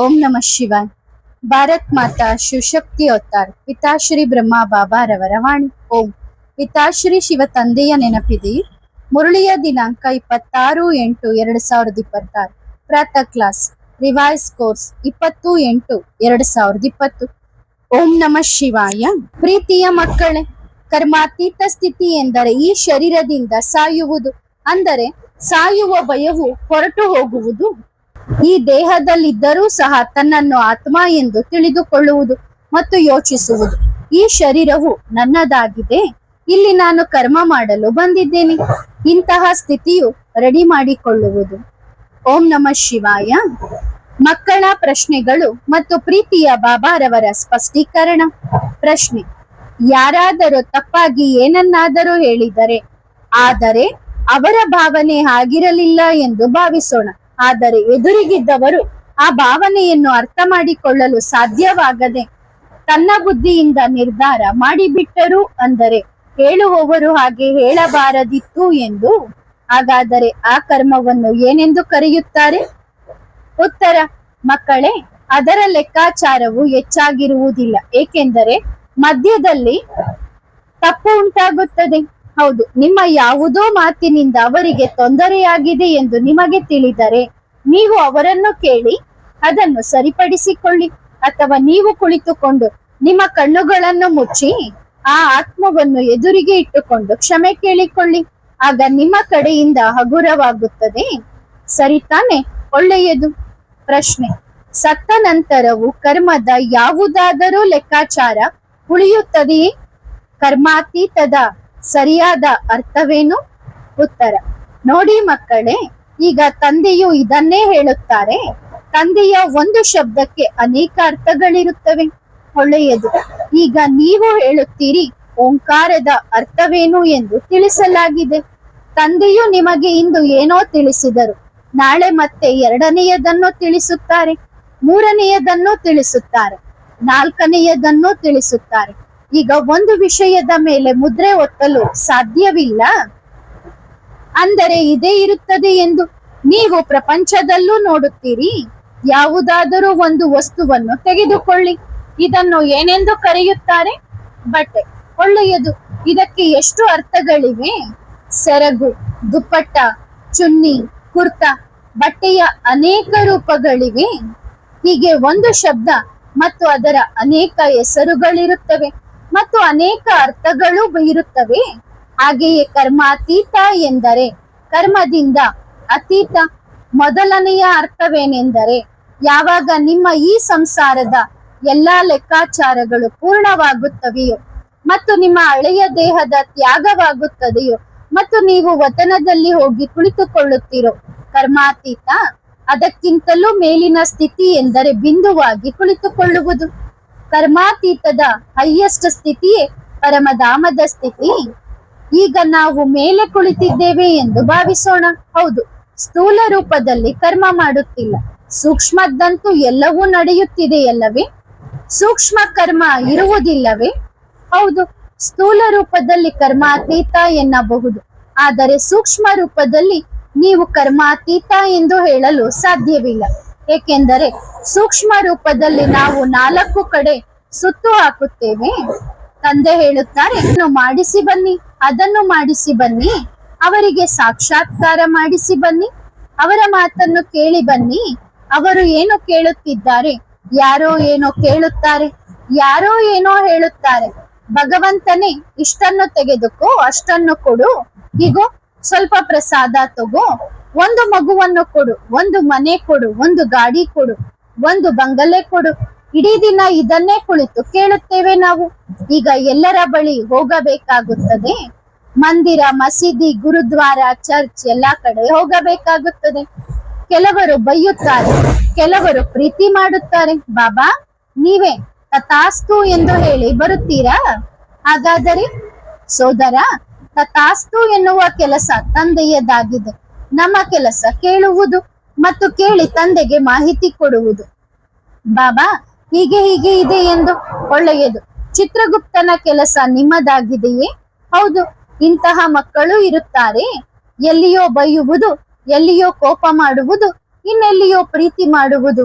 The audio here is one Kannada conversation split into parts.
ओम नमः शिवाय। ಭಾರತ್ ಮಾತಾ ಶಿವಶಕ್ತಿ ಅವತಾರ್ ಪಿತಾಶ್ರೀ ಬ್ರಹ್ಮ ಬಾಬಾರವರ ವಾಣಿ. ಓಂ. ಪಿತಾಶ್ರೀ ಶಿವ ತಂದೆಯ ನೆನಪಿದೆ. ಮುರಳಿಯ ದಿನಾಂಕ 26/8/2026. ಪ್ರಾತಃ ಕ್ಲಾಸ್ ರಿವೈಸ್ ಕೋರ್ಸ್ 20/8/2020. ಓಂ ನಮಃ ಶಿವಾಯ. ಪ್ರೀತಿಯ ಮಕ್ಕಳೇ, ಕರ್ಮಾತೀತ ಸ್ಥಿತಿ ಎಂದರೆ ಈ ಶರೀರದಿಂದ ಸಾಯುವುದು, ಅಂದರೆ ಸಾಯುವ ಭಯವು ಹೊರಟು ಹೋಗುವುದು. ಈ ದೇಹದಲ್ಲಿದ್ದರೂ ಸಹ ತನ್ನನ್ನು ಆತ್ಮ ಎಂದು ತಿಳಿದುಕೊಳ್ಳುವುದು ಮತ್ತು ಯೋಚಿಸುವುದು. ಈ ಶರೀರವು ನನ್ನದಾಗಿದೆ, ಇಲ್ಲಿ ನಾನು ಕರ್ಮ ಮಾಡಲು ಬಂದಿದ್ದೇನೆ, ಇಂತಹ ಸ್ಥಿತಿಯು ರೆಡಿ ಮಾಡಿಕೊಳ್ಳುವುದು. ಓಂ ನಮಃ ಶಿವಾಯ. ಮಕ್ಕಳ ಪ್ರಶ್ನೆಗಳು ಮತ್ತು ಪ್ರೀತಿಯ ಬಾಬಾರವರ ಸ್ಪಷ್ಟೀಕರಣ. ಪ್ರಶ್ನೆ: ಯಾರಾದರೂ ತಪ್ಪಾಗಿ ಏನನ್ನಾದರೂ ಹೇಳಿದರೆ, ಆದರೆ ಅವರ ಭಾವನೆ ಆಗಿರಲಿಲ್ಲ ಎಂದು ಭಾವಿಸೋಣ. ಆದರೆ ಎದುರಿಗಿದ್ದವರು ಆ ಭಾವನೆಯನ್ನು ಅರ್ಥ ಮಾಡಿಕೊಳ್ಳಲು ಸಾಧ್ಯವಾಗದೆ ತನ್ನ ಬುದ್ಧಿಯಿಂದ ನಿರ್ಧಾರ ಮಾಡಿಬಿಟ್ಟರು, ಅಂದರೆ ಹೇಳುವವರು ಹಾಗೆ ಹೇಳಬಾರದಿತ್ತು ಎಂದು. ಹಾಗಾದರೆ ಆ ಕರ್ಮವನ್ನು ಏನೆಂದು ಕರೆಯುತ್ತಾರೆ? ಉತ್ತರ: ಮಕ್ಕಳೇ, ಅದರ ಲೆಕ್ಕಾಚಾರವು ಹೆಚ್ಚಾಗಿರುವುದಿಲ್ಲ, ಏಕೆಂದರೆ ಮಧ್ಯದಲ್ಲಿ ತಪ್ಪು ಉಂಟಾಗುತ್ತದೆ. ಹೌದು, ನಿಮ್ಮ ಯಾವುದೋ ಮಾತಿನಿಂದ ಅವರಿಗೆ ತೊಂದರೆಯಾಗಿದೆ ಎಂದು ನಿಮಗೆ ತಿಳಿದರೆ ನೀವು ಅವರನ್ನು ಕೇಳಿ ಅದನ್ನು ಸರಿಪಡಿಸಿಕೊಳ್ಳಿ, ಅಥವಾ ನೀವು ಕುಳಿತುಕೊಂಡು ನಿಮ್ಮ ಕಣ್ಣುಗಳನ್ನು ಮುಚ್ಚಿ ಆ ಆತ್ಮವನ್ನು ಎದುರಿಗೆ ಇಟ್ಟುಕೊಂಡು ಕ್ಷಮೆ ಕೇಳಿಕೊಳ್ಳಿ. ಆಗ ನಿಮ್ಮ ಕಡೆಯಿಂದ ಹಗುರವಾಗುತ್ತದೆ. ಸರಿ ತಾನೆ? ಒಳ್ಳೆಯದು. ಪ್ರಶ್ನೆ: ಸತ್ತ ನಂತರವು ಕರ್ಮದ ಯಾವುದಾದರೂ ಲೆಕ್ಕಾಚಾರ ಉಳಿಯುತ್ತದೆಯೇ? ಕರ್ಮಾತೀತದ ಸರಿಯಾದ ಅರ್ಥವೇನು? ಉತ್ತರ: ನೋಡಿ ಮಕ್ಕಳೇ, ಈಗ ತಂದೆಯು ಇದನ್ನೇ ಹೇಳುತ್ತಾರೆ. ತಂದೆಯ ಒಂದು ಶಬ್ದಕ್ಕೆ ಅನೇಕ ಅರ್ಥಗಳಿರುತ್ತವೆ. ಒಳ್ಳೆಯದು. ಈಗ ನೀವು ಹೇಳುತ್ತೀರಿ, ಓಂಕಾರದ ಅರ್ಥವೇನು ಎಂದು ತಿಳಿಸಲಾಗಿದೆ. ತಂದೆಯು ನಿಮಗೆ ಇಂದು ಏನೋ ತಿಳಿಸಿದರು, ನಾಳೆ ಮತ್ತೆ ಎರಡನೆಯದನ್ನು ತಿಳಿಸುತ್ತಾರೆ, ಮೂರನೆಯದನ್ನು ತಿಳಿಸುತ್ತಾರೆ, ನಾಲ್ಕನೆಯದನ್ನು ತಿಳಿಸುತ್ತಾರೆ. ಈಗ ಒಂದು ವಿಷಯದ ಮೇಲೆ ಮುದ್ರೆ ಒತ್ತಲು ಸಾಧ್ಯವಿಲ್ಲ, ಅಂದರೆ ಇದೇ ಇರುತ್ತದೆ ಎಂದು. ನೀವು ಪ್ರಪಂಚದಲ್ಲೂ ನೋಡುತ್ತೀರಿ. ಯಾವುದಾದರೂ ಒಂದು ವಸ್ತುವನ್ನು ತೆಗೆದುಕೊಳ್ಳಿ, ಇದನ್ನು ಏನೆಂದು ಕರೆಯುತ್ತಾರೆ? ಬಟ್ಟೆ. ಒಳ್ಳೆಯದು. ಇದಕ್ಕೆ ಎಷ್ಟು ಅರ್ಥಗಳಿವೆ? ಸೆರಗು, ದುಪ್ಪಟ್ಟ, ಚುನ್ನಿ, ಕುರ್ತಾ, ಬಟ್ಟೆಯ ಅನೇಕ ರೂಪಗಳಿವೆ. ಹೀಗೆ ಒಂದು ಶಬ್ದ ಮತ್ತು ಅದರ ಅನೇಕ ಹೆಸರುಗಳಿರುತ್ತವೆ ಮತ್ತು ಅನೇಕ ಅರ್ಥಗಳು ಇರುತ್ತವೆ. ಹಾಗೆಯೇ ಕರ್ಮಾತೀತ ಎಂದರೆ ಕರ್ಮದಿಂದ ಅತೀತ. ಮೊದಲನೆಯ ಅರ್ಥವೇನೆಂದರೆ, ಯಾವಾಗ ನಿಮ್ಮ ಈ ಸಂಸಾರದ ಎಲ್ಲಾ ಲೆಕ್ಕಾಚಾರಗಳು ಪೂರ್ಣವಾಗುತ್ತವೆಯೋ ಮತ್ತು ನಿಮ್ಮ ಹಳೆಯ ದೇಹದ ತ್ಯಾಗವಾಗುತ್ತದೆಯೋ ಮತ್ತು ನೀವು ವತನದಲ್ಲಿ ಹೋಗಿ ಕುಳಿತುಕೊಳ್ಳುತ್ತೀರೋ, ಕರ್ಮಾತೀತ. ಅದಕ್ಕಿಂತಲೂ ಮೇಲಿನ ಸ್ಥಿತಿ ಎಂದರೆ ಬಿಂದುವಾಗಿ ಕುಳಿತುಕೊಳ್ಳುವುದು. ಕರ್ಮಾತೀತದ ಹೈಯೆಸ್ಟ್ ಸ್ಥಿತಿಯೇ ಪರಮಧಾಮದ ಸ್ಥಿತಿ. ಈಗ ನಾವು ಮೇಲೆ ಕುಳಿತಿದ್ದೇವೆ ಎಂದು ಭಾವಿಸೋಣ. ಹೌದು, ಸ್ಥೂಲ ರೂಪದಲ್ಲಿ ಕರ್ಮ ಮಾಡುತ್ತಿಲ್ಲ, ಸೂಕ್ಷ್ಮದಂತೂ ಎಲ್ಲವೂ ನಡೆಯುತ್ತಿದೆಯಲ್ಲವೇ? ಸೂಕ್ಷ್ಮ ಕರ್ಮ ಇರುವುದಿಲ್ಲವೇ? ಹೌದು, ಸ್ಥೂಲ ರೂಪದಲ್ಲಿ ಕರ್ಮಾತೀತ ಎನ್ನಬಹುದು, ಆದರೆ ಸೂಕ್ಷ್ಮ ರೂಪದಲ್ಲಿ ನೀವು ಕರ್ಮಾತೀತ ಎಂದು ಹೇಳಲು ಸಾಧ್ಯವಿಲ್ಲ. ಏಕೆಂದರೆ ಸೂಕ್ಷ್ಮ ರೂಪದಲ್ಲಿ ನಾವು 4 ಕಡೆ ಸುತ್ತು ಹಾಕುತ್ತೇವೆ. ತಂದೆ ಹೇಳುತ್ತಾರೆ, ಇದನ್ನು ಮಾಡಿಸಿ ಬನ್ನಿ, ಅದನ್ನು ಮಾಡಿಸಿ ಬನ್ನಿ, ಅವರಿಗೆ ಸಾಕ್ಷಾತ್ಕಾರ ಮಾಡಿಸಿ ಬನ್ನಿ, ಅವರ ಮಾತನ್ನು ಕೇಳಿ ಬನ್ನಿ. ಅವರು ಏನು ಕೇಳುತ್ತಿದ್ದಾರೆ? ಯಾರೋ ಏನೋ ಕೇಳುತ್ತಾರೆ, ಯಾರೋ ಏನೋ ಹೇಳುತ್ತಾರೆ. ಭಗವಂತನೇ, ಇಷ್ಟನ್ನು ತೆಗೆದುಕೋ, ಅಷ್ಟನ್ನು ಕೊಡು, ಹೀಗೋ ಸ್ವಲ್ಪ ಪ್ರಸಾದ ತಗೋ, ಒಂದು ಮಗುವನ್ನು ಕೊಡು, ಒಂದು ಮನೆ ಕೊಡು, ಒಂದು ಗಾಡಿ ಕೊಡು, ಒಂದು ಬಂಗಲೆ ಕೊಡು. ಇಡೀ ದಿನ ಇದನ್ನೇ ಕುಳಿತು ಕೇಳುತ್ತೇವೆ ನಾವು. ಈಗ ಎಲ್ಲರ ಬಳಿ ಹೋಗಬೇಕಾಗುತ್ತದೆ. ಮಂದಿರ, ಮಸೀದಿ, ಗುರುದ್ವಾರ, ಚರ್ಚ್ ಎಲ್ಲ ಕಡೆ ಹೋಗಬೇಕಾಗುತ್ತದೆ. ಕೆಲವರು ಬೈಯುತ್ತಾರೆ, ಕೆಲವರು ಪ್ರೀತಿ ಮಾಡುತ್ತಾರೆ. ಬಾಬಾ, ನೀವೇ ತಥಾಸ್ತು ಎಂದು ಹೇಳಿ ಬರುತ್ತೀರಾ? ಹಾಗಾದರೆ ಸೋದರ, ತಥಾಸ್ತು ಎನ್ನುವ ಕೆಲಸ ತಂದೆಯದಾಗಿದೆ. ನಮ್ಮ ಕೆಲಸ ಕೇಳುವುದು ಮತ್ತು ಕೇಳಿ ತಂದೆಗೆ ಮಾಹಿತಿ ಕೊಡುವುದು. ಬಾಬಾ, ಹೀಗೆ ಹೀಗೆ ಇದೆ ಎಂದು. ಒಳ್ಳೆಯದು. ಚಿತ್ರಗುಪ್ತನ ಕೆಲಸ ನಿಮ್ಮದಾಗಿದೆಯೇ? ಹೌದು. ಇಂತಹ ಮಕ್ಕಳು ಇರುತ್ತಾರೆ. ಎಲ್ಲಿಯೋ ಬೈಯುವುದು, ಎಲ್ಲಿಯೋ ಕೋಪ ಮಾಡುವುದು, ಇನ್ನೆಲ್ಲಿಯೋ ಪ್ರೀತಿ ಮಾಡುವುದು,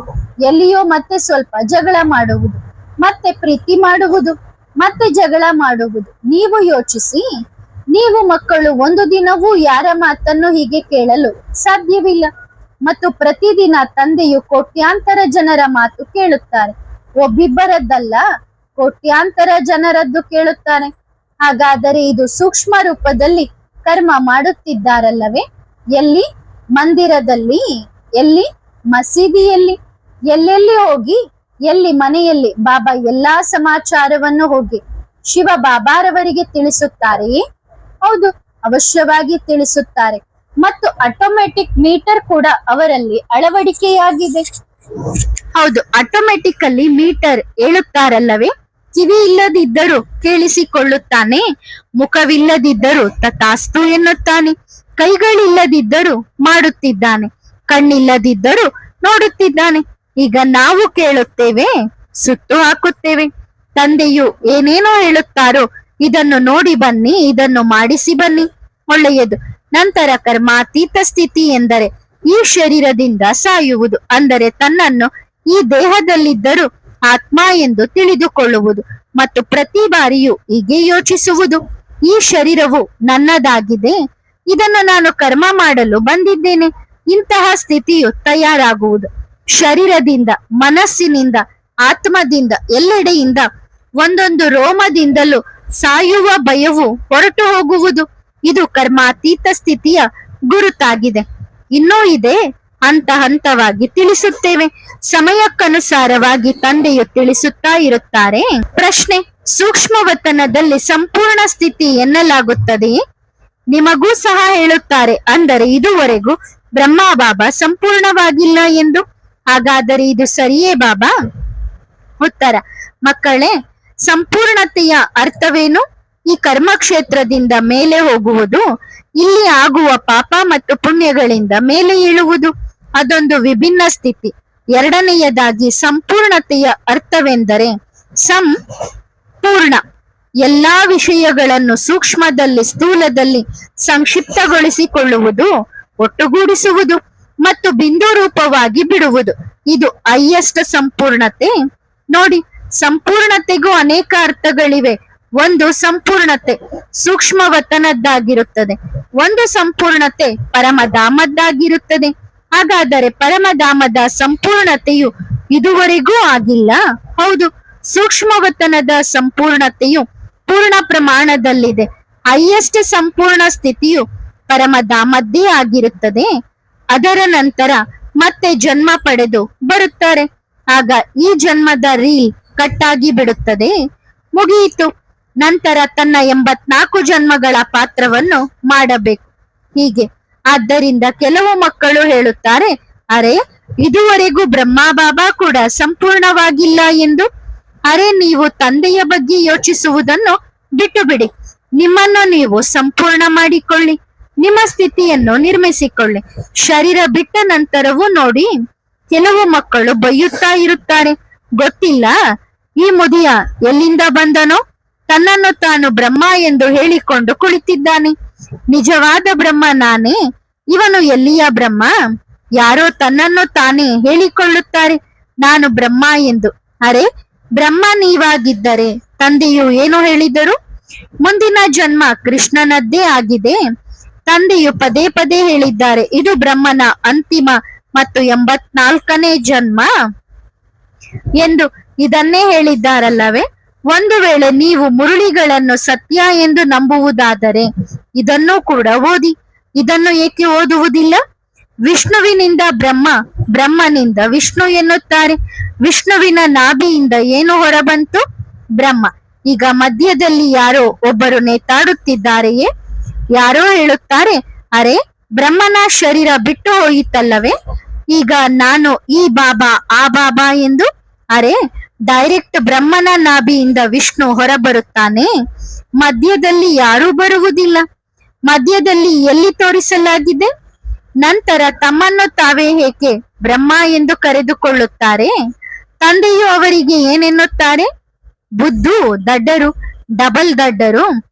ಎಲ್ಲಿಯೋ ಮತ್ತೆ ಸ್ವಲ್ಪ ಜಗಳ ಮಾಡುವುದು, ಮತ್ತೆ ಪ್ರೀತಿ ಮಾಡುವುದು, ಮತ್ತೆ ಜಗಳ ಮಾಡುವುದು. ನೀವು ಯೋಚಿಸಿ, ನೀವು ಮಕ್ಕಳು ಒಂದು ದಿನವೂ ಯಾರ ಮಾತನ್ನು ಹೀಗೆ ಕೇಳಲು ಸಾಧ್ಯವಿಲ್ಲ. ಮತ್ತು ಪ್ರತಿದಿನ ತಂದೆಯು ಕೋಟ್ಯಾಂತರ ಜನರ ಮಾತು ಕೇಳುತ್ತಾರೆ. ಒಬ್ಬಿಬ್ಬರದ್ದಲ್ಲ, ಕೋಟ್ಯಾಂತರ ಜನರದ್ದು ಕೇಳುತ್ತಾರೆ. ಹಾಗಾದರೆ ಇದು ಸೂಕ್ಷ್ಮ ರೂಪದಲ್ಲಿ ಕರ್ಮ ಮಾಡುತ್ತಿದ್ದಾರಲ್ಲವೇ? ಎಲ್ಲಿ? ಮಂದಿರದಲ್ಲಿ, ಎಲ್ಲಿ? ಮಸೀದಿಯಲ್ಲಿ, ಎಲ್ಲೆಲ್ಲಿ ಹೋಗಿ, ಎಲ್ಲಿ? ಮನೆಯಲ್ಲಿ ಬಾಬಾ ಎಲ್ಲಾ ಸಮಾಚಾರವನ್ನು ಹೋಗಿ ಶಿವ ಬಾಬಾರವರಿಗೆ ತಿಳಿಸುತ್ತಾರೆಯೇ? ಹೌದು, ಅವಶ್ಯವಾಗಿ ತಿಳಿಸುತ್ತಾರೆ. ಮತ್ತು ಆಟೋಮೆಟಿಕ್ ಮೀಟರ್ ಕೂಡ ಅವರಲ್ಲಿ ಅಳವಡಿಕೆಯಾಗಿದೆ. ಹೌದು, ಆಟೋಮೆಟಿಕಲ್ಲಿ ಮೀಟರ್ ಹೇಳುತ್ತಾರಲ್ಲವೇ? ಕಿವಿ ಇಲ್ಲದಿದ್ದರೂ ಕೇಳಿಸಿಕೊಳ್ಳುತ್ತಾನೆ, ಮುಖವಿಲ್ಲದಿದ್ದರೂ ತಥಾಸ್ತು ಎನ್ನುತ್ತಾನೆ, ಕೈಗಳಿಲ್ಲದಿದ್ದರೂ ಮಾಡುತ್ತಿದ್ದಾನೆ, ಕಣ್ಣಿಲ್ಲದಿದ್ದರೂ ನೋಡುತ್ತಿದ್ದಾನೆ. ಈಗ ನಾವು ಕೇಳುತ್ತೇವೆ, ಸುತ್ತು ಹಾಕುತ್ತೇವೆ. ತಂದೆಯು ಏನೇನೋ ಹೇಳುತ್ತಾರೋ ಇದನ್ನು ನೋಡಿ ಬನ್ನಿ, ಇದನ್ನು ಮಾಡಿಸಿ ಬನ್ನಿ, ಒಳ್ಳೆಯದು. ನಂತರ ಕರ್ಮಾತೀತ ಸ್ಥಿತಿ ಎಂದರೆ ಈ ಶರೀರದಿಂದ ಸಾಯುವುದು, ಅಂದರೆ ತನ್ನನ್ನು ಈ ದೇಹದಲ್ಲಿದ್ದರೂ ಆತ್ಮ ಎಂದು ತಿಳಿದುಕೊಳ್ಳುವುದು. ಮತ್ತು ಪ್ರತಿ ಬಾರಿಯೂ ಹೀಗೆ ಯೋಚಿಸುವುದು, ಈ ಶರೀರವು ನನ್ನದಾಗಿದೆ, ಇದನ್ನು ನಾನು ಕರ್ಮ ಮಾಡಲು ಬಂದಿದ್ದೇನೆ. ಇಂತಹ ಸ್ಥಿತಿಯು ತಯಾರಾಗುವುದು. ಶರೀರದಿಂದ, ಮನಸ್ಸಿನಿಂದ, ಆತ್ಮದಿಂದ, ಎಲ್ಲೆಡೆಯಿಂದ, ಒಂದೊಂದು ರೋಮದಿಂದಲೂ ಸಾಯುವ ಭಯವು ಹೊರಟು ಹೋಗುವುದು. ಇದು ಕರ್ಮಾತೀತ ಸ್ಥಿತಿಯ ಗುರುತಾಗಿದೆ. ಇನ್ನೂ ಇದೆ, ಹಂತ ಹಂತವಾಗಿ ತಿಳಿಸುತ್ತೇವೆ. ಸಮಯಕ್ಕನುಸಾರವಾಗಿ ತಂದೆಯು ತಿಳಿಸುತ್ತಾ ಇರುತ್ತಾರೆ. ಪ್ರಶ್ನೆ: ಸೂಕ್ಷ್ಮವತನದಲ್ಲಿ ಸಂಪೂರ್ಣ ಸ್ಥಿತಿ ಎನ್ನಲಾಗುತ್ತದೆಯೇ? ನಿಮಗೂ ಸಹ ಹೇಳುತ್ತಾರೆ, ಅಂದರೆ ಇದುವರೆಗೂ ಬ್ರಹ್ಮ ಬಾಬಾ ಸಂಪೂರ್ಣವಾಗಿಲ್ಲ ಎಂದು. ಹಾಗಾದರೆ ಇದು ಸರಿಯೇ ಬಾಬಾ? ಉತ್ತರ: ಮಕ್ಕಳೇ, ಸಂಪೂರ್ಣತೆಯ ಅರ್ಥವೇನು? ಈ ಕರ್ಮಕ್ಷೇತ್ರದಿಂದ ಮೇಲೆ ಹೋಗುವುದು, ಇಲ್ಲಿ ಆಗುವ ಪಾಪ ಮತ್ತು ಪುಣ್ಯಗಳಿಂದ ಮೇಲೆ ಏಳುವುದು, ಅದೊಂದು ವಿಭಿನ್ನ ಸ್ಥಿತಿ. ಎರಡನೆಯದಾಗಿ ಸಂಪೂರ್ಣತೆಯ ಅರ್ಥವೆಂದರೆ ಸಂಪೂರ್ಣ, ಎಲ್ಲಾ ವಿಷಯಗಳನ್ನು ಸೂಕ್ಷ್ಮದಲ್ಲಿ, ಸ್ಥೂಲದಲ್ಲಿ ಸಂಕ್ಷಿಪ್ತಗೊಳಿಸಿಕೊಳ್ಳುವುದು, ಒಟ್ಟುಗೂಡಿಸುವುದು ಮತ್ತು ಬಿಂದು ರೂಪವಾಗಿ ಬಿಡುವುದು. ಇದು ಹೈಯೆಸ್ಟ್ ಸಂಪೂರ್ಣತೆ. ನೋಡಿ, ಸಂಪೂರ್ಣತೆಗೂ ಅನೇಕ ಅರ್ಥಗಳಿವೆ. ಒಂದು ಸಂಪೂರ್ಣತೆ ಸೂಕ್ಷ್ಮವತನದ್ದಾಗಿರುತ್ತದೆ, ಒಂದು ಸಂಪೂರ್ಣತೆ ಪರಮಧಾಮದ್ದಾಗಿರುತ್ತದೆ. ಹಾಗಾದರೆ ಪರಮಧಾಮದ ಸಂಪೂರ್ಣತೆಯು ಇದುವರೆಗೂ ಆಗಿಲ್ಲ? ಹೌದು, ಸೂಕ್ಷ್ಮವತನದ ಸಂಪೂರ್ಣತೆಯು ಪೂರ್ಣ ಪ್ರಮಾಣದಲ್ಲಿದೆ. ಹೈಯೆಸ್ಟ್ ಸಂಪೂರ್ಣ ಸ್ಥಿತಿಯು ಪರಮಧಾಮದ್ದೇ ಆಗಿರುತ್ತದೆ. ಅದರ ನಂತರ ಮತ್ತೆ ಜನ್ಮ ಪಡೆದು ಬರುತ್ತಾರೆ. ಆಗ ಈ ಜನ್ಮದ ರೀಲ್ ಕಟ್ಟಾಗಿ ಬಿಡುತ್ತದೆ, ಮುಗಿಯಿತು. ನಂತರ ತನ್ನ 84 ಜನ್ಮಗಳ ಪಾತ್ರವನ್ನು ಮಾಡಬೇಕು. ಹೀಗೆ. ಆದ್ದರಿಂದ ಕೆಲವು ಮಕ್ಕಳು ಹೇಳುತ್ತಾರೆ, ಅರೆ, ಇದುವರೆಗೂ ಬ್ರಹ್ಮ ಬಾಬಾ ಕೂಡ ಸಂಪೂರ್ಣವಾಗಿಲ್ಲ ಎಂದು. ಅರೆ, ನೀವು ತಂದೆಯ ಬಗ್ಗೆ ಯೋಚಿಸುವುದನ್ನು ಬಿಟ್ಟು ಬಿಡಿ. ನಿಮ್ಮನ್ನು ನೀವು ಸಂಪೂರ್ಣ ಮಾಡಿಕೊಳ್ಳಿ, ನಿಮ್ಮ ಸ್ಥಿತಿಯನ್ನು ನಿರ್ಮಿಸಿಕೊಳ್ಳಿ. ಶರೀರ ಬಿಟ್ಟ ನಂತರವೂ ನೋಡಿ, ಕೆಲವು ಮಕ್ಕಳು ಬೈಯುತ್ತಾ ಇರುತ್ತಾರೆ, ಗೊತ್ತಿಲ್ಲ ಈ ಮುದಿಯ ಎಲ್ಲಿಂದ ಬಂದನೋ, ತನ್ನನ್ನು ತಾನು ಬ್ರಹ್ಮ ಎಂದು ಹೇಳಿಕೊಂಡು ಕುಳಿತಿದ್ದಾನೆ. ನಿಜವಾದ ಬ್ರಹ್ಮ ನಾನೇ, ಇವನು ಎಲ್ಲಿಯ ಬ್ರಹ್ಮ? ಯಾರೋ ತನ್ನನ್ನು ತಾನೇ ಹೇಳಿಕೊಳ್ಳುತ್ತಾರೆ, ನಾನು ಬ್ರಹ್ಮ ಎಂದು. ಅರೆ, ಬ್ರಹ್ಮ ನೀವಾಗಿದ್ದರೆ ತಂದೆಯು ಏನು ಹೇಳಿದರು? ಮುಂದಿನ ಜನ್ಮ ಕೃಷ್ಣನದ್ದೇ ಆಗಿದೆ. ತಂದೆಯು ಪದೇ ಪದೇ ಹೇಳಿದ್ದಾರೆ, ಇದು ಬ್ರಹ್ಮನ ಅಂತಿಮ ಮತ್ತು 84ನೇ ಜನ್ಮ ಎಂದು. ಇದನ್ನೇ ಹೇಳಿದ್ದಾರಲ್ಲವೇ? ಒಂದು ವೇಳೆ ನೀವು ಮುರುಳಿಗಳನ್ನು ಸತ್ಯ ಎಂದು ನಂಬುವುದಾದರೆ ಇದನ್ನು ಕೂಡ ಓದಿ. ಇದನ್ನು ಏಕೆ ಓದುವುದಿಲ್ಲ? ವಿಷ್ಣುವಿನಿಂದ ಬ್ರಹ್ಮ, ಬ್ರಹ್ಮನಿಂದ ವಿಷ್ಣು ಎನ್ನುತ್ತಾರೆ. ವಿಷ್ಣುವಿನ ನಾಭಿಯಿಂದ ಏನು ಹೊರಬಂತು? ಬ್ರಹ್ಮ. ಈಗ ಮಧ್ಯದಲ್ಲಿ ಯಾರೋ ಒಬ್ಬರು ನೇತಾಡುತ್ತಿದ್ದಾರೆಯೇ? ಯಾರೋ ಹೇಳುತ್ತಾರೆ, ಅರೆ, ಬ್ರಹ್ಮನ ಶರೀರ ಬಿಟ್ಟು ಹೋಯಿತಲ್ಲವೇ, ಈಗ ನಾನು ಈ ಬಾಬಾ ಆ ಬಾಬಾ ಎಂದು. ಅರೆ, ಡೈರೆಕ್ಟ್ ಬ್ರಹ್ಮನ ನಾಭಿಯಿಂದ ವಿಷ್ಣು ಹೊರಬರುತ್ತಾನೆ, ಮಧ್ಯದಲ್ಲಿ ಯಾರೂ ಬರುವುದಿಲ್ಲ. ಮಧ್ಯದಲ್ಲಿ ಎಲ್ಲಿ ತೋರಿಸಲಾಗಿದೆ? ನಂತರ ತಮ್ಮನ್ನು ತಾವೇ ಏಕೆ ಬ್ರಹ್ಮ ಎಂದು ಕರೆದುಕೊಳ್ಳುತ್ತಾರೆ? ತಂದೆಯು ಅವರಿಗೆ ಏನೆನ್ನುತ್ತಾರೆ? ಬುದ್ಧು ದಡ್ಡರು, ಡಬಲ್ ದಡ್ಡರು,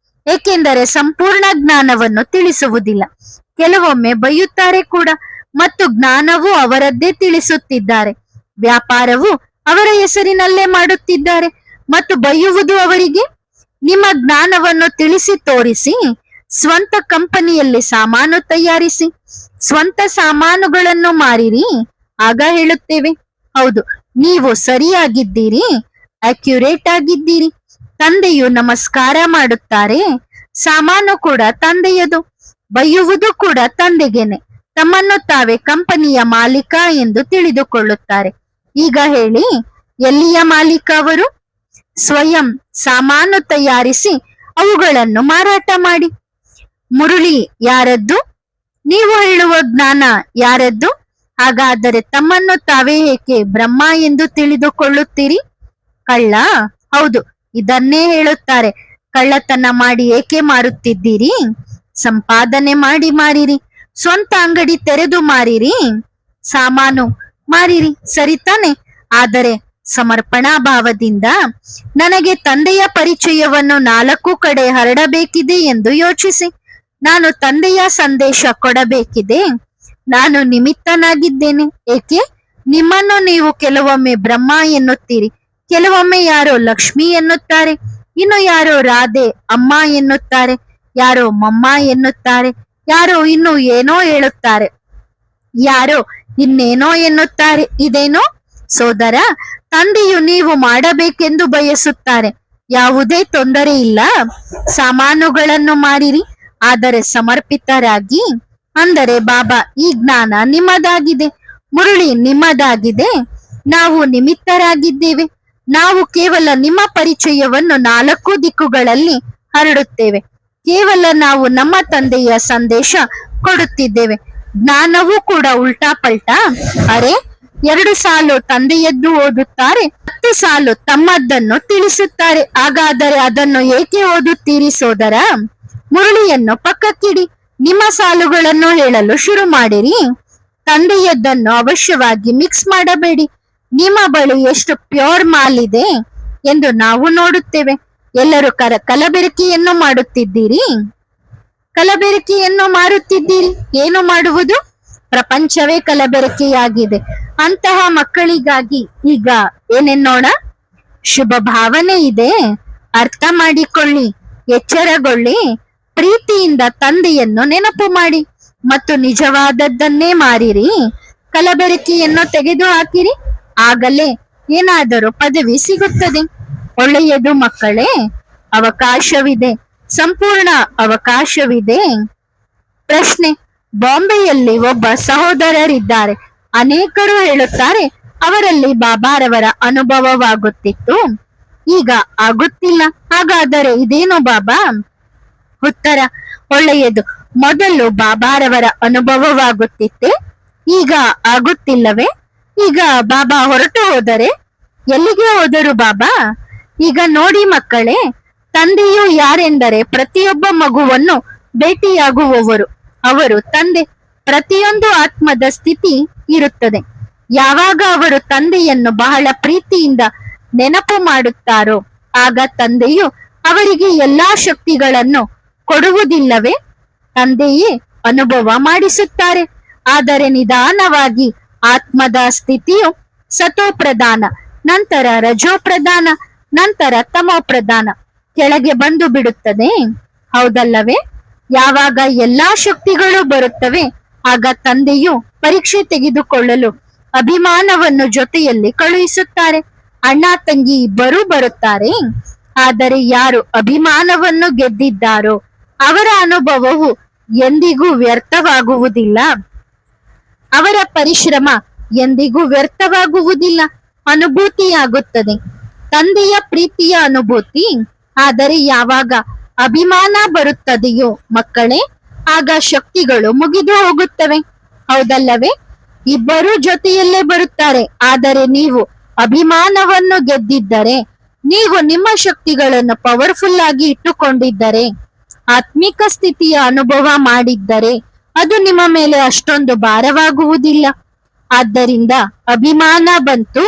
ಏಕೆಂದರೆ ಸಂಪೂರ್ಣ ಜ್ಞಾನವನ್ನು ತಿಳಿಸುವುದಿಲ್ಲ. ಕೆಲವೊಮ್ಮೆ ಬೈಯುತ್ತಾರೆ ಕೂಡ. ಮತ್ತು ಜ್ಞಾನವು ಅವರದ್ದೇ ತಿಳಿಸುತ್ತಿದ್ದಾರೆ. ವ್ಯಾಪಾರವು ಅವರ ಹೆಸರಿನಲ್ಲೇ ಮಾಡುತ್ತಿದ್ದಾರೆ ಮತ್ತು ಬೈಯುವುದು ಅವರಿಗೆ. ನಿಮ್ಮ ಜ್ಞಾನವನ್ನು ತಿಳಿಸಿ ತೋರಿಸಿ, ಸ್ವಂತ ಕಂಪನಿಯಲ್ಲಿ ಸಾಮಾನು ತಯಾರಿಸಿ, ಸ್ವಂತ ಸಾಮಾನುಗಳನ್ನು ಮಾರಿರಿ. ಆಗ ಹೇಳುತ್ತೇವೆ, ಹೌದು, ನೀವು ಸರಿಯಾಗಿದ್ದೀರಿ, ಅಕ್ಯುರೇಟ್ ಆಗಿದ್ದೀರಿ. ತಂದೆಯು ನಮಸ್ಕಾರ ಮಾಡುತ್ತಾರೆ. ಸಾಮಾನು ಕೂಡ ತಂದೆಯದು, ಬೈಯುವುದು ಕೂಡ ತಂದೆಗೇನೆ. ತಮ್ಮನ್ನು ತಾವೇ ಕಂಪನಿಯ ಮಾಲೀಕ ಎಂದು ತಿಳಿದುಕೊಳ್ಳುತ್ತಾರೆ. ಈಗ ಹೇಳಿ, ಎಲ್ಲಿಯ ಮಾಲೀಕ ಅವರು? ಸ್ವಯಂ ಸಾಮಾನು ತಯಾರಿಸಿ ಅವುಗಳನ್ನು ಮಾರಾಟ ಮಾಡಿ. ಮುರುಳಿ ಯಾರದ್ದು? ನೀವು ಹೇಳುವ ಜ್ಞಾನ ಯಾರದ್ದು? ಹಾಗಾದರೆ ತಮ್ಮನ್ನು ತಾವೇ ಏಕೆ ಬ್ರಹ್ಮ ಎಂದು ತಿಳಿದುಕೊಳ್ಳುತ್ತೀರಿ? ಕಳ್ಳ? ಹೌದು, ಇದನ್ನೇ ಹೇಳುತ್ತಾರೆ. ಕಳ್ಳತನ ಮಾಡಿ ಏಕೆ ಮಾರುತ್ತಿದ್ದೀರಿ? ಸಂಪಾದನೆ ಮಾಡಿ ಮಾರಿರಿ. ಸ್ವಂತ ಅಂಗಡಿ ತೆರೆದು ಮಾರಿರಿ, ಸಾಮಾನು ಮಾರಿರಿ, ಸರಿತಾನೆ? ಆದರೆ ಸಮರ್ಪಣಾ ಭಾವದಿಂದ ನನಗೆ ತಂದೆಯ ಪರಿಚಯವನ್ನು 4 ಕಡೆ ಹರಡಬೇಕಿದೆ ಎಂದು ಯೋಚಿಸಿ. ನಾನು ತಂದೆಯ ಸಂದೇಶ ಕೊಡಬೇಕಿದೆ. ನಾನು ನಿಮಿತ್ತನಾಗಿದ್ದೇನೆ. ಏಕೆ? ನಿಮ್ಮನ್ನು ನೀವು ಕೆಲವೊಮ್ಮೆ ಬ್ರಹ್ಮ ಎನ್ನುತ್ತೀರಿ, ಕೆಲವೊಮ್ಮೆ ಯಾರೋ ಲಕ್ಷ್ಮಿ ಎನ್ನುತ್ತಾರೆ, ಇನ್ನು ಯಾರೋ ರಾಧೆ ಅಮ್ಮ ಎನ್ನುತ್ತಾರೆ, ಯಾರೋ ಮಮ್ಮ ಎನ್ನುತ್ತಾರೆ, ಯಾರೋ ಇನ್ನು ಏನೋ ಹೇಳುತ್ತಾರೆ, ಯಾರೋ ಇನ್ನೇನೋ ಎನ್ನುತ್ತಾರೆ. ಇದೇನೋ ಸೋದರ, ತಂದೆಯು ನೀವು ಮಾಡಬೇಕೆಂದು ಬಯಸುತ್ತಾರೆ. ಯಾವುದೇ ತೊಂದರೆ ಇಲ್ಲ. ಸಾಮಾನುಗಳನ್ನು ಮಾರಿರಿ, ಆದರೆ ಸಮರ್ಪಿತರಾಗಿ. ಅಂದರೆ ಬಾಬಾ, ಈ ಜ್ಞಾನ ನಿಮ್ಮದಾಗಿದೆ, ಮುರುಳಿ ನಿಮ್ಮದಾಗಿದೆ, ನಾವು ನಿಮಿತ್ತರಾಗಿದ್ದೇವೆ. ನಾವು ಕೇವಲ ನಿಮ್ಮ ಪರಿಚಯವನ್ನು 4 ದಿಕ್ಕುಗಳಲ್ಲಿ ಹರಡುತ್ತೇವೆ. ಕೇವಲ ನಾವು ನಮ್ಮ ತಂದೆಯ ಸಂದೇಶ ಕೊಡುತ್ತಿದ್ದೇವೆ. ಜ್ಞಾನವೂ ಕೂಡ ಉಲ್ಟಾ ಪಲ್ಟಾ. ಅರೆ, 2 ಸಾಲು ತಂದೆಯದ್ದು ಓದುತ್ತಾರೆ, 10 ಸಾಲು ತಮ್ಮದ್ದನ್ನು ತಿಳಿಸುತ್ತಾರೆ. ಹಾಗಾದರೆ ಅದನ್ನು ಏಕೆ ಓದುತ್ತೀರಿ ಸೋದರ? ಮುರುಳಿಯನ್ನು ಪಕ್ಕಕ್ಕಿಡಿ, ನಿಮ್ಮ ಸಾಲುಗಳನ್ನು ಹೇಳಲು ಶುರು ಮಾಡಿರಿ. ತಂದೆಯದ್ದನ್ನು ಅವಶ್ಯವಾಗಿ ಮಿಕ್ಸ್ ಮಾಡಬೇಡಿ. ನಿಮ್ಮ ಬಳಿ ಎಷ್ಟು ಪ್ಯೂರ್ ಮಾಲ್ ಇದೆ ಎಂದು ನಾವು ನೋಡುತ್ತೇವೆ. ಎಲ್ಲರೂ ಕಲಬೆರಕೆಯನ್ನು ಮಾಡುತ್ತಿದ್ದೀರಿ, ಕಲಬೆರಕೆಯನ್ನು ಮಾರುತ್ತಿದ್ದೀರಿ. ಏನು ಮಾಡುವುದು? ಪ್ರಪಂಚವೇ ಕಲಬೆರಕೆಯಾಗಿದೆ. ಅಂತಹ ಮಕ್ಕಳಿಗಾಗಿ ಈಗ ಏನೆನ್ನೋಣ? ಶುಭ ಭಾವನೆ ಇದೆ, ಅರ್ಥ ಮಾಡಿಕೊಳ್ಳಿ, ಎಚ್ಚರಗೊಳ್ಳಿ. ಪ್ರೀತಿಯಿಂದ ತಂದೆಯನ್ನು ನೆನಪು ಮಾಡಿ ಮತ್ತು ನಿಜವಾದದ್ದನ್ನೇ ಮಾರಿರಿ. ಕಲಬೆರಕೆಯನ್ನು ತೆಗೆದು ಹಾಕಿರಿ, ಆಗಲೇ ಏನಾದರೂ ಪದವಿ ಸಿಗುತ್ತದೆ. ಒಳ್ಳೆಯದು ಮಕ್ಕಳೇ, ಅವಕಾಶವಿದೆ, ಸಂಪೂರ್ಣ ಅವಕಾಶವಿದೆ. ಪ್ರಶ್ನೆ: ಬಾಂಬೆಯಲ್ಲಿ ಒಬ್ಬ ಸಹೋದರರಿದ್ದಾರೆ. ಅನೇಕರು ಹೇಳುತ್ತಾರೆ ಅವರಲ್ಲಿ ಬಾಬಾರವರ ಅನುಭವವಾಗುತ್ತಿತ್ತು, ಈಗ ಆಗುತ್ತಿಲ್ಲ. ಹಾಗಾದರೆ ಇದೇನು ಬಾಬಾ? ಉತ್ತರ: ಒಳ್ಳೆಯದು. ಮೊದಲು ಬಾಬಾರವರ ಅನುಭವವಾಗುತ್ತಿತ್ತೆ, ಈಗ ಆಗುತ್ತಿಲ್ಲವೇ? ಈಗ ಬಾಬಾ ಹೊರಟು ಹೋದರೆ? ಎಲ್ಲಿಗೆ ಹೋದರು ಬಾಬಾ? ಈಗ ನೋಡಿ ಮಕ್ಕಳೇ, ತಂದೆಯು ಯಾರೆಂದರೆ ಪ್ರತಿಯೊಬ್ಬ ಮಗುವನ್ನು ಭೇಟಿಯಾಗುವವರು ಅವರು ತಂದೆ. ಪ್ರತಿಯೊಂದು ಆತ್ಮದ ಸ್ಥಿತಿ ಇರುತ್ತದೆ. ಯಾವಾಗ ಅವರು ತಂದೆಯನ್ನು ಬಹಳ ಪ್ರೀತಿಯಿಂದ ನೆನಪು ಮಾಡುತ್ತಾರೋ ಆಗ ತಂದೆಯು ಅವರಿಗೆ ಎಲ್ಲಾ ಶಕ್ತಿಗಳನ್ನು ಕೊಡುವುದಿಲ್ಲವೇ? ತಂದೆಯೇ ಅನುಭವ ಮಾಡಿಸುತ್ತಾರೆ. ಆದರೆ ನಿಧಾನವಾಗಿ ಆತ್ಮದ ಸ್ಥಿತಿಯು ಸತೋ ಪ್ರಧಾನ, ನಂತರ ರಜೋ ಪ್ರಧಾನ, ನಂತರ ತಮೋ ಪ್ರಧಾನ ಕೆಳಗೆ ಬಂದು ಬಿಡುತ್ತದೆ. ಹೌದಲ್ಲವೇ? ಯಾವಾಗ ಎಲ್ಲಾ ಶಕ್ತಿಗಳು ಬರುತ್ತವೆ ಆಗ ತಂದೆಯು ಪರೀಕ್ಷೆ ತೆಗೆದುಕೊಳ್ಳಲು ಅಭಿಮಾನವನ್ನು ಜೊತೆಯಲ್ಲಿ ಕಳುಹಿಸುತ್ತಾರೆ. ಅಣ್ಣ ತಂಗಿ ಇಬ್ಬರೂ ಬರುತ್ತಾರೆ. ಆದರೆ ಯಾರು ಅಭಿಮಾನವನ್ನು ಗೆದ್ದಿದ್ದಾರೋ ಅವರ ಅನುಭವವು ಎಂದಿಗೂ ವ್ಯರ್ಥವಾಗುವುದಿಲ್ಲ. ಅವರ ಪರಿಶ್ರಮ ಎಂದಿಗೂ ವ್ಯರ್ಥವಾಗುವುದಿಲ್ಲ, ಅನುಭೂತಿಯಾಗುತ್ತದೆ, ತಂದೆಯ ಪ್ರೀತಿಯ ಅನುಭೂತಿ. ಆದರೆ ಯಾವಾಗ ಅಭಿಮಾನ ಬರುತ್ತದೆಯೋ ಮಕ್ಕಳೇ, ಆಗ ಶಕ್ತಿಗಳು ಮುಗಿದು ಹೋಗುತ್ತವೆ. ಹೌದಲ್ಲವೇ? ಇಬ್ಬರೂ ಜೊತೆಯಲ್ಲೇ ಬರುತ್ತಾರೆ. ಆದರೆ ನೀವು ಅಭಿಮಾನವನ್ನು ಗೆದ್ದಿದ್ದರೆ, ನೀವು ನಿಮ್ಮ ಶಕ್ತಿಗಳನ್ನು ಪವರ್ಫುಲ್ ಆಗಿ ಇಟ್ಟುಕೊಂಡಿದ್ದರೆ, ಆತ್ಮಿಕ ಸ್ಥಿತಿಯ ಅನುಭವ ಮಾಡಿದ್ದರೆ ಅದು ನಿಮ್ಮ ಮೇಲೆ ಅಷ್ಟೊಂದು ಭಾರವಾಗುವುದಿಲ್ಲ. ಆದ್ದರಿಂದ ಅಭಿಮಾನ ಬಂತು,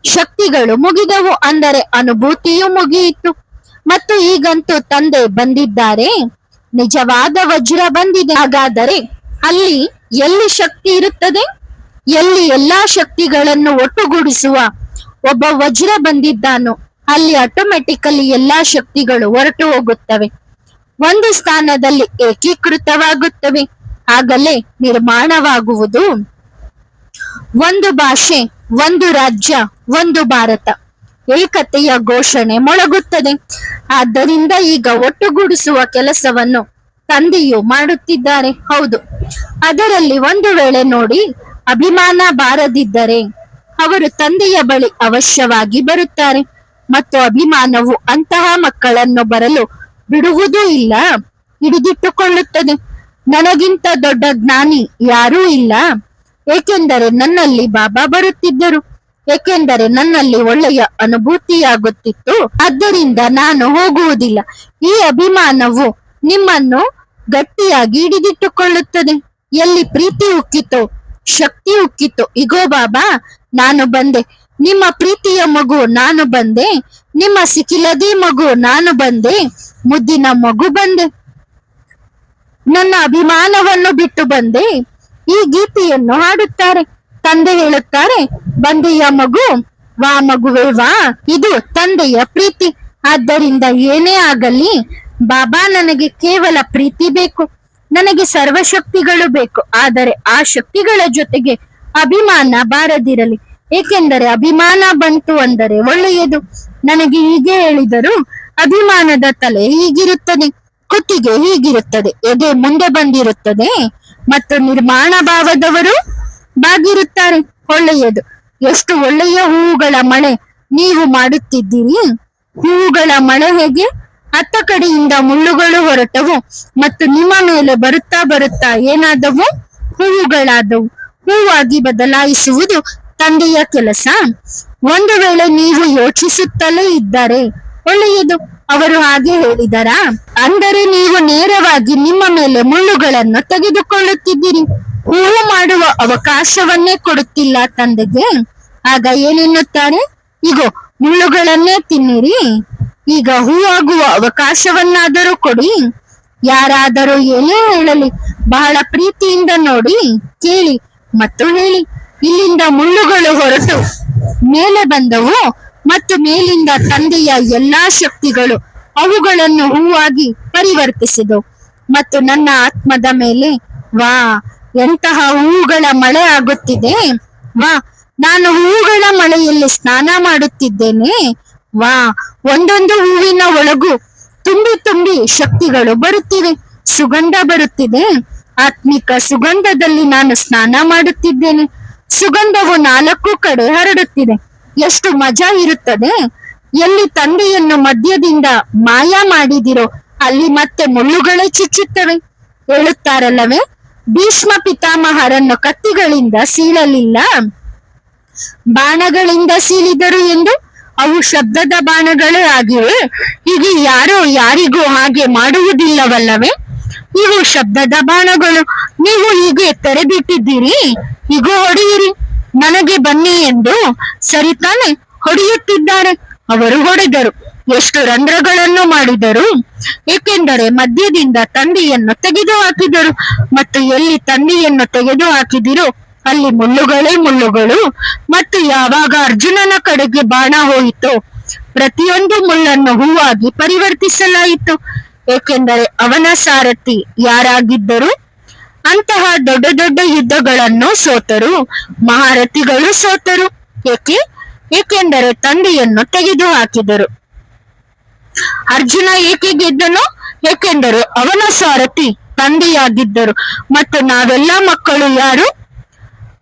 ಶಕ್ತಿಗಳು ಮುಗಿದವು, ಅಂದರೆ ಅನುಭೂತಿಯೂ ಮುಗಿಯಿತು. ಮತ್ತು ಈಗಂತೂ ತಂದೆ ಬಂದಿದ್ದಾರೆ, ನಿಜವಾದ ವಜ್ರ ಬಂದಿದೆ. ಹಾಗಾದರೆ ಅಲ್ಲಿ ಎಲ್ಲಿ ಶಕ್ತಿ ಇರುತ್ತದೆ, ಎಲ್ಲಿ ಎಲ್ಲಾ ಶಕ್ತಿಗಳನ್ನು ಒಟ್ಟುಗೂಡಿಸುವ ಒಬ್ಬ ವಜ್ರ ಬಂದಿದ್ದಾನೋ ಅಲ್ಲಿ ಆಟೋಮೆಟಿಕಲಿ ಎಲ್ಲಾ ಶಕ್ತಿಗಳು ಹೊರಟು ಹೋಗುತ್ತವೆ, ಒಂದು ಸ್ಥಾನದಲ್ಲಿ ಏಕೀಕೃತವಾಗುತ್ತವೆ. ಆಗಲೇ ನಿರ್ಮಾಣವಾಗುವುದು ಒಂದು ಭಾಷೆ, ಒಂದು ರಾಜ್ಯ, ಒಂದು ಭಾರತ, ಏಕತೆಯ ಘೋಷಣೆ ಮೊಳಗುತ್ತದೆ. ಆದ್ದರಿಂದ ಈಗ ಒಟ್ಟುಗೂಡಿಸುವ ಕೆಲಸವನ್ನು ತಂದೆಯು ಮಾಡುತ್ತಿದ್ದಾರೆ. ಹೌದು, ಅದರಲ್ಲಿ ಒಂದು ವೇಳೆ ನೋಡಿ ಅಭಿಮಾನ ಬಾರದಿದ್ದರೆ ಅವರು ತಂದೆಯ ಬಳಿ ಅವಶ್ಯವಾಗಿ ಬರುತ್ತಾರೆ. ಮತ್ತು ಅಭಿಮಾನವು ಅಂತಹ ಮಕ್ಕಳನ್ನು ಬರಲು ಬಿಡುವುದೂ ಇಲ್ಲ, ಹಿಡಿದಿಟ್ಟುಕೊಳ್ಳುತ್ತದೆ. ನನಗಿಂತ ದೊಡ್ಡ ಜ್ಞಾನಿ ಯಾರೂ ಇಲ್ಲ, ಏಕೆಂದರೆ ನನ್ನಲ್ಲಿ ಬಾಬಾ ಬರುತ್ತಿದ್ದರು, ಏಕೆಂದರೆ ನನ್ನಲ್ಲಿ ಒಳ್ಳೆಯ ಅನುಭೂತಿಯಾಗುತ್ತಿತ್ತು, ಆದ್ದರಿಂದ ನಾನು ಹೋಗುವುದಿಲ್ಲ. ಈ ಅಭಿಮಾನವು ನಿಮ್ಮನ್ನು ಗಟ್ಟಿಯಾಗಿ ಹಿಡಿದಿಟ್ಟುಕೊಳ್ಳುತ್ತದೆ. ಎಲ್ಲಿ ಪ್ರೀತಿ ಉಕ್ಕಿತೋ, ಶಕ್ತಿ ಉಕ್ಕಿತೋ, ಇಗೋ ಬಾಬಾ ನಾನು ಬಂದೆ, ನಿಮ್ಮ ಪ್ರೀತಿಯ ಮಗು ನಾನು ಬಂದೆ, ನಿಮ್ಮ ಸಿಕಿಲದಿ ಮಗು ನಾನು ಬಂದೆ, ಮುದ್ದಿನ ಮಗು ಬಂದೆ, ನನ್ನ ಅಭಿಮಾನವನ್ನು ಬಿಟ್ಟು ಬಂದೆ. ಈ ಗೀತೆಯನ್ನು ಹಾಡುತ್ತಾರೆ. ತಂದೆ ಹೇಳುತ್ತಾರೆ, ಬಂದೆಯ ಮಗು, ವಾ ಮಗುವೆ ವಾ, ಇದು ತಂದೆಯ ಪ್ರೀತಿ. ಆದ್ದರಿಂದ ಏನೇ ಆಗಲಿ ಬಾಬಾ, ನನಗೆ ಕೇವಲ ಪ್ರೀತಿ ಬೇಕು, ನನಗೆ ಸರ್ವಶಕ್ತಿಗಳು ಬೇಕು, ಆದರೆ ಆ ಶಕ್ತಿಗಳ ಜೊತೆಗೆ ಅಭಿಮಾನ ಬಾರದಿರಲಿ. ಏಕೆಂದರೆ ಅಭಿಮಾನ ಬಂತು ಅಂದರೆ ಒಳ್ಳೆಯದು. ನನಗೆ ಹೀಗೆ ಹೇಳಿದರು, ಅಭಿಮಾನದ ತಲೆ ಹೀಗಿರುತ್ತದೆ, ಕುತ್ತಿಗೆ ಹೀಗಿರುತ್ತದೆ, ಎದೆ ಮುಂದೆ ಬಂದಿರುತ್ತದೆ ಮತ್ತು ನಿರ್ಮಾಣ ಭಾವದವರು ಬಾಗಿರುತ್ತಾರೆ. ಒಳ್ಳೆಯದು. ಎಷ್ಟು ಒಳ್ಳೆಯ ಹೂವುಗಳ ಮಳೆ ನೀವು ಮಾಡುತ್ತಿದ್ದೀರಿ. ಹೂವುಗಳ ಮಳೆ ಹೇಗೆ? ಅತ್ತ ಕಡೆಯಿಂದ ಮುಳ್ಳುಗಳು ಹೊರಟವು ಮತ್ತು ನಿಮ್ಮ ಮೇಲೆ ಬರುತ್ತಾ ಬರುತ್ತಾ ಏನಾದವು? ಹೂವುಗಳಾದವು. ಹೂವಾಗಿ ಬದಲಾಯಿಸುವುದು ತಂದೆಯ ಕೆಲಸ. ಒಂದು ವೇಳೆ ನೀವು ಯೋಚಿಸುತ್ತಲೇ ಇದ್ದರೆ ಒಳ್ಳೆಯದು. ಅವರು ಹಾಗೆ ಹೇಳಿದರಾ? ಅಂದರೆ ನೀವು ನೇರವಾಗಿ ನಿಮ್ಮ ಮೇಲೆ ಮುಳ್ಳುಗಳನ್ನು ತೆಗೆದುಕೊಳ್ಳುತ್ತಿದ್ದೀರಿ, ಹೂವು ಮಾಡುವ ಅವಕಾಶವನ್ನೇ ಕೊಡುತ್ತಿಲ್ಲ ತಂದೆಗೆ. ಆಗ ಏನೆನ್ನುತ್ತಾರೆ? ಇಗೋ ಮುಳ್ಳುಗಳನ್ನೇ ತಿನ್ನಿರಿ, ಈಗ ಹೂವಾಗುವ ಅವಕಾಶವನ್ನಾದರೂ ಕೊಡಿ. ಯಾರಾದರೂ ಏನೇ ಹೇಳಲಿ ಬಹಳ ಪ್ರೀತಿಯಿಂದ ನೋಡಿ, ಕೇಳಿ ಮತ್ತು ಹೇಳಿ. ಇಲ್ಲಿಂದ ಮುಳ್ಳುಗಳು ಹೊರಟು ಮೇಲೆ ಬಂದವು ಮತ್ತು ಮೇಲಿಂದ ತಂದೆಯ ಎಲ್ಲಾ ಶಕ್ತಿಗಳು ಅವುಗಳನ್ನು ಹೂವಾಗಿ ಪರಿವರ್ತಿಸಿದವು ಮತ್ತು ನನ್ನ ಆತ್ಮದ ಮೇಲೆ ವಾ ಎಂತಹ ಹೂವುಗಳ ಮಳೆ ಆಗುತ್ತಿದೆ. ವಾ, ನಾನು ಹೂವುಗಳ ಮಳೆಯಲ್ಲಿ ಸ್ನಾನ ಮಾಡುತ್ತಿದ್ದೇನೆ. ವಾ, ಒಂದೊಂದು ಹೂವಿನ ಒಳಗೂ ತುಂಬಿ ತುಂಬಿ ಶಕ್ತಿಗಳು ಬರುತ್ತಿವೆ, ಸುಗಂಧ ಬರುತ್ತಿದೆ. ಆತ್ಮಿಕ ಸುಗಂಧದಲ್ಲಿ ನಾನು ಸ್ನಾನ ಮಾಡುತ್ತಿದ್ದೇನೆ. ಸುಗಂಧವು 4 ಕಡೆ ಹರಡುತ್ತಿದೆ. ಎಷ್ಟು ಮಜಾ ಇರುತ್ತದೆ. ಎಲ್ಲಿ ತಂದೆಯನ್ನು ಮಧ್ಯದಿಂದ ಮಾಯ ಮಾಡಿದಿರೋ ಅಲ್ಲಿ ಮತ್ತೆ ಮುಳ್ಳುಗಳೇ ಚುಚ್ಚುತ್ತವೆ. ಹೇಳುತ್ತಾರಲ್ಲವೇ, ಭೀಷ್ಮ ಪಿತಾಮಹರನ್ನು ಕತ್ತಿಗಳಿಂದ ಸೀಳಲಿಲ್ಲ, ಬಾಣಗಳಿಂದ ಸೀಳಿದರು ಎಂದು. ಅವು ಶಬ್ದದ ಬಾಣಗಳೇ ಆಗಿವೆ. ಹೀಗೆ ಯಾರೋ ಯಾರಿಗೂ ಹಾಗೆ ಮಾಡುವುದಿಲ್ಲವಲ್ಲವೇ? ಇವು ಶಬ್ದದ ಬಾಣಗಳು. ನೀವು ಹೀಗೆ ತೆರೆದಿಟ್ಟಿದ್ದೀರಿ, ಹೀಗೂ ಹೊಡೆಯಿರಿ, ನನಗೆ ಬನ್ನಿ ಎಂದು. ಸರಿ ತಾನೆ? ಹೊಡೆಯುತ್ತಿದ್ದಾರೆ. ಅವರು ಹೊಡೆದರು, ಎಷ್ಟು ರಂಧ್ರಗಳನ್ನು ಮಾಡಿದರು, ಏಕೆಂದರೆ ಮಧ್ಯದಿಂದ ತಂದೆಯನ್ನು ತೆಗೆದು ಹಾಕಿದರು. ಮತ್ತು ಎಲ್ಲಿ ತಂದೆಯನ್ನು ತೆಗೆದು ಹಾಕಿದಿರೋ ಅಲ್ಲಿ ಮುಳ್ಳುಗಳೇ ಮುಳ್ಳುಗಳು. ಮತ್ತು ಯಾವಾಗ ಅರ್ಜುನನ ಕಡೆಗೆ ಬಾಣ ಹೋಯಿತೋ ಪ್ರತಿಯೊಂದು ಮುಳ್ಳನ್ನು ಹೂವಾಗಿ ಪರಿವರ್ತಿಸಲಾಯಿತು, ಏಕೆಂದರೆ ಅವನ ಸಾರಥಿ ಯಾರಾಗಿದ್ದರು? ಅಂತಹ ದೊಡ್ಡ ದೊಡ್ಡ ಯುದ್ಧಗಳನ್ನು ಸೋತರು, ಮಹಾರಥಿಗಳು ಸೋತರು. ಏಕೆಂದರೆ ತಂದೆಯನ್ನು ತೆಗೆದು ಹಾಕಿದರು. ಅರ್ಜುನ ಏಕೆ ಗೆದ್ದನು? ಏಕೆಂದರೆ ಅವನ ಸಾರಥಿ ತಂದೆಯಾಗಿದ್ದರು. ಮತ್ತು ನಾವೆಲ್ಲ ಮಕ್ಕಳು ಯಾರು?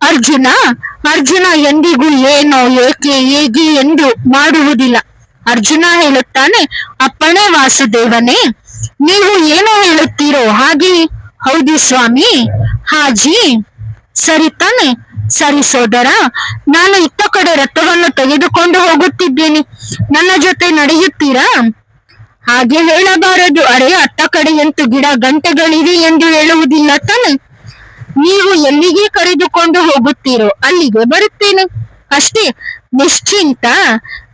ಅರ್ಜುನ ಎಂದಿಗೂ ಏನೋ ಏಕೆ ಹೇಗೆ ಎಂದು ಮಾಡುವುದಿಲ್ಲ. ಅರ್ಜುನ ಹೇಳುತ್ತಾನೆ, ಅಪ್ಪಣೆ ವಾಸುದೇವನೇ, ನೀವು ಏನು ಹೇಳುತ್ತೀರೋ ಹಾಗೆ. ಹೌದು ಸ್ವಾಮಿ. ಹಾಜಿ, ಸರಿ ತಾನೆ? ಸರಿ ಸೋದರ, ನಾನು ಇತ್ತ ಕಡೆ ರಥವನ್ನು ತೆಗೆದುಕೊಂಡು ಹೋಗುತ್ತಿದ್ದೇನೆ, ನನ್ನ ಜೊತೆ ನಡೆಯುತ್ತೀರಾ? ಹಾಗೆ ಹೇಳಬಾರದು. ಅರೆ, ಅತ್ತ ಕಡೆಯಂತೂ ಗಿಡ ಗಂಟೆಗಳಿವೆ ಎಂದು ಹೇಳುವುದಿಲ್ಲ ತಾನೆ? ನೀವು ಎಲ್ಲಿಗೆ ಕರೆದುಕೊಂಡು ಹೋಗುತ್ತೀರೋ ಅಲ್ಲಿಗೆ ಬರುತ್ತೇನೆ ಅಷ್ಟೇ, ನಿಶ್ಚಿಂತ.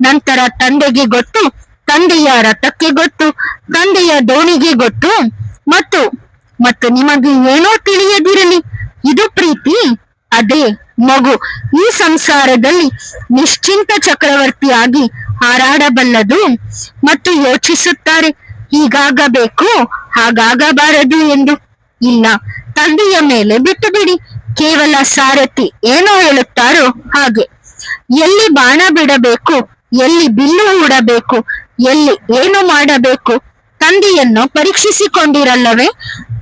ನಂತರ ತಂದೆಗೆ ಗೊತ್ತು, ತಂದೆಯ ರಥಕ್ಕೆ ಗೊತ್ತು, ತಂದೆಯ ದೋಣಿಗೆ ಗೊತ್ತು. ಮತ್ತು ನಿಮಗೆ ಏನೋ ತಿಳಿಯದಿರಲಿ, ಇದು ಪ್ರೀತಿ. ಅದೇ ಮಗು ಈ ಸಂಸಾರದಲ್ಲಿ ನಿಶ್ಚಿಂತ ಚಕ್ರವರ್ತಿಯಾಗಿ ಹಾರಾಡಬಲ್ಲದು ಮತ್ತು ಯೋಚಿಸುತ್ತಾರೆ ಹೀಗಾಗಬೇಕು ಹಾಗಾಗಬಾರದು ಎಂದು. ಇಲ್ಲ, ತಂದೆಯ ಮೇಲೆ ಬಿಟ್ಟು ಬಿಡಿ. ಕೇವಲ ಸಾರಥಿ ಏನೋ ಹೇಳುತ್ತಾರೋ ಹಾಗೆ. ಎಲ್ಲಿ ಬಾಣ ಬಿಡಬೇಕು, ಎಲ್ಲಿ ಬಿಲ್ಲು ಹೂಡಬೇಕು, ಎಲ್ಲಿ ಏನು ಮಾಡಬೇಕು, ತಂದೆಯನ್ನು ಪರೀಕ್ಷಿಸಿಕೊಂಡಿರಲ್ಲವೇ?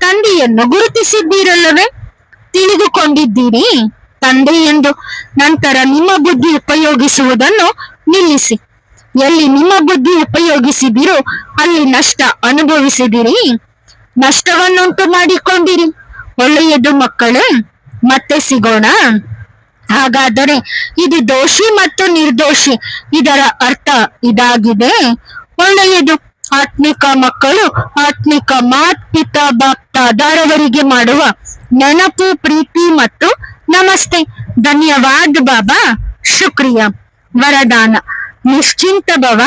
ತಂದೆಯನ್ನು ಗುರುತಿಸಿದ್ದೀರಲ್ಲವೇ? ತಿಳಿದುಕೊಂಡಿದ್ದೀರಿ ತಂದೆ ಎಂದು. ನಂತರ ನಿಮ್ಮ ಬುದ್ಧಿ ಉಪಯೋಗಿಸುವುದನ್ನು ನಿಲ್ಲಿಸಿ. ಎಲ್ಲಿ ನಿಮ್ಮ ಬುದ್ಧಿ ಉಪಯೋಗಿಸಿದಿರೋ ಅಲ್ಲಿ ನಷ್ಟ ಅನುಭವಿಸಿದಿರಿ, ನಷ್ಟವನ್ನುಂಟು ಮಾಡಿಕೊಂಡಿರಿ. ಒಳ್ಳೆಯದು ಮಕ್ಕಳೇ, ಮತ್ತೆ ಸಿಗೋಣ. ಹಾಗಾದರೆ ಇದು ದೋಷಿ ಮತ್ತು ನಿರ್ದೋಷಿ, ಇದರ ಅರ್ಥ ಇದಾಗಿದೆ. ಒಳ್ಳೆಯದು. ಆತ್ಮಿಕ ಮಕ್ಕಳು ಆತ್ಮಿಕ ಮಾತ್ ಪಿತಾ ಬಾಪ್ತಾದರವರಿಗೆ ಮಾಡುವ ನೆನಪು, ಪ್ರೀತಿ ಮತ್ತು ನಮಸ್ತೆ. ಧನ್ಯವಾದ ಬಾಬಾ. ಶುಕ್ರಿಯಾ. ವರದಾನ: ನಿಶ್ಚಿಂತ ಭವ.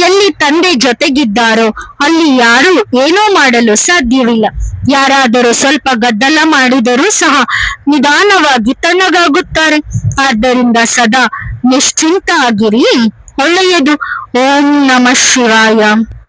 ಎಲ್ಲಿ ತಂದೆ ಜೊತೆಗಿದ್ದಾರೋ ಅಲ್ಲಿ ಯಾರು ಏನೂ ಮಾಡಲು ಸಾಧ್ಯವಿಲ್ಲ. ಯಾರಾದರೂ ಸ್ವಲ್ಪ ಗದ್ದಲ ಮಾಡಿದರೂ ಸಹ ನಿಧಾನವಾಗಿ ತಣ್ಣಗಾಗುತ್ತಾರೆ. ಆದ್ದರಿಂದ ಸದಾ ನಿಶ್ಚಿಂತ ಆಗಿರಿ. ಒಳ್ಳೆಯದು. ಓಂ ನಮಃ ಶಿವಾಯ.